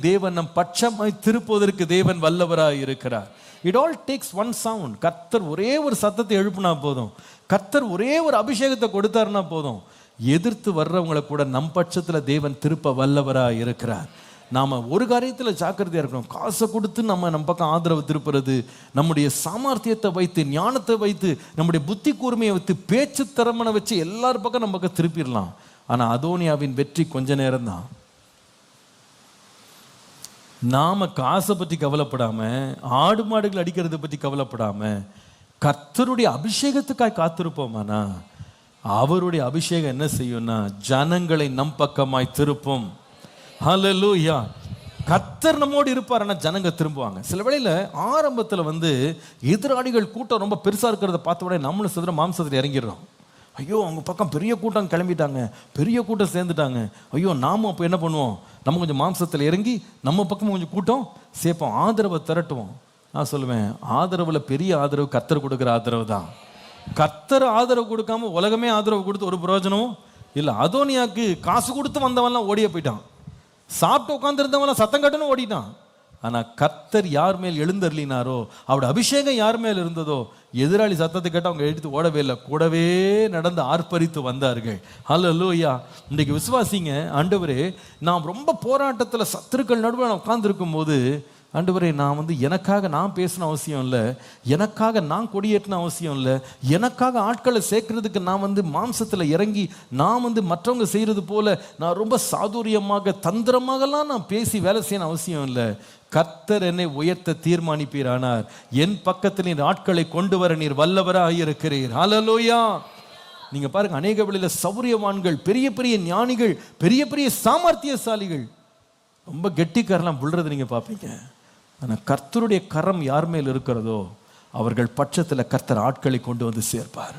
தேவன் நம் பட்சமாய் திருப்புவதற்கு தேவன் வல்லவராய் இருக்கிறார். It all takes one sound. கர்த்தர் ஒரே ஒரு சத்தத்தை எழுப்புனா போதும், கர்த்தர் ஒரே ஒரு அபிஷேகத்தை கொடுத்தாருன்னா போதும், எதிர்த்து வர்றவங்களை கூட நம் பட்சத்தில் தேவன் திருப்ப வல்லவராய் இருக்கிறார். நாம் ஒரு காரியத்தில் ஜாக்கிரதையாக இருக்கணும். காசை கொடுத்து நம்ம பக்கம் ஆதரவு திருப்புறது, நம்முடைய சாமர்த்தியத்தை வைத்து, ஞானத்தை வைத்து, நம்முடைய புத்தி கூர்மையை வைத்து, பேச்சு திறமனை வச்சு எல்லார் பக்கம் நம்ம பக்கம் திருப்பிடலாம். ஆனால் அதோனியாவின் வெற்றி கொஞ்ச நேரம் தான். நாம காசை பற்றி கவலைப்படாம, ஆடு மாடுகள் அடிக்கிறத பற்றி கவலைப்படாம, கர்த்தருடைய அபிஷேகத்துக்காய் காத்திருப்போமானா அவருடைய அபிஷேகம் என்ன செய்யும்னா ஜனங்களை நம் பக்கமாய் திருப்பும். ஹல்லேலூயா. கர்த்தர் நம்மோடு இருப்பார், ஆனால் ஜனங்க திரும்புவாங்க. சில வேளையில் ஆரம்பத்தில் எதிராளிகள் கூட்டம் ரொம்ப பெருசாக இருக்கிறத பார்த்த உடனே நம்மளும் சிதற மாம்சத்தில் இறங்கிடுறோம். ஐயோ அவங்க பக்கம் பெரிய கூட்டம் கிளம்பிட்டாங்க, பெரிய கூட்டம் சேர்ந்துட்டாங்க, ஐயோ நாமும் அப்போ என்ன பண்ணுவோம், நம்ம கொஞ்சம் மாம்சத்தில் இறங்கி நம்ம பக்கம் கொஞ்சம் கூட்டம் சேர்ப்போம், ஆதரவை திரட்டுவோம். நான் சொல்லுவேன், ஆதரவில் பெரிய ஆதரவு கர்த்தர் கொடுக்குற ஆதரவு தான். கர்த்தர் ஆதரவு கொடுக்காம உலகமே ஆதரவு கொடுத்து ஒரு பிரயோஜனமும் இல்லை. அதோனியாக்கு காசு கொடுத்து வந்தவன்லாம் ஓடியே போயிட்டான், சாப்பிட்டு உட்காந்துருந்தவன்லாம் சத்தம் கட்டுன்னு ஓடிட்டான். ஆனால் கர்த்தர் யார் மேல் எழுந்தருளினாரோ, அவருடைய அபிஷேகம் யார் மேல் இருந்ததோ, எதிராளி சத்தத்தை கேட்டு அவங்க எடுத்து ஓடவே இல்லை, கூடவே நடந்து ஆர்ப்பரித்து வந்தார்கள். ஹல்லேலூயா. இன்றைக்கு விசுவாசிங்க, ஆண்டவரே நான் ரொம்ப போராட்டத்தில் சத்துருக்கள் நடுவில் நான் உட்கார்ந்துருக்கும் போது, ஆண்டவரே நான் எனக்காக நான் பேசின அவசியம் இல்லை, எனக்காக நான் கொடியேற்றின அவசியம் இல்லை, எனக்காக ஆட்களை சேர்க்கறதுக்கு நான் மாம்சத்தில் இறங்கி நான் மற்றவங்க செய்கிறது போல நான் ரொம்ப சாதுரியமாக தந்திரமாகலாம் நான் பேசி வேலை செய்யணும் அவசியம் இல்லை. கர்த்தர் என்னை உயர்த்த தீர்மானிப்பீரானார், என் பக்கத்தில் நீர் ஆட்களை கொண்டு வர நீர் வல்லவராக இருக்கிறீர். ஹல்லேலூயா. நீங்க பாருங்க, அநேக வேளையில சௌரியவான்கள், பெரிய பெரிய ஞானிகள், பெரிய பெரிய சாமர்த்தியசாலிகள் ரொம்ப கெட்டிக்காரெல்லாம் விழுறது நீங்க பார்ப்பீங்க. ஆனால் கர்த்தருடைய கரம் யார் மேல் இருக்கிறதோ அவர்கள் பட்சத்தில் கர்த்தர் ஆட்களை கொண்டு வந்து சேர்ப்பார்.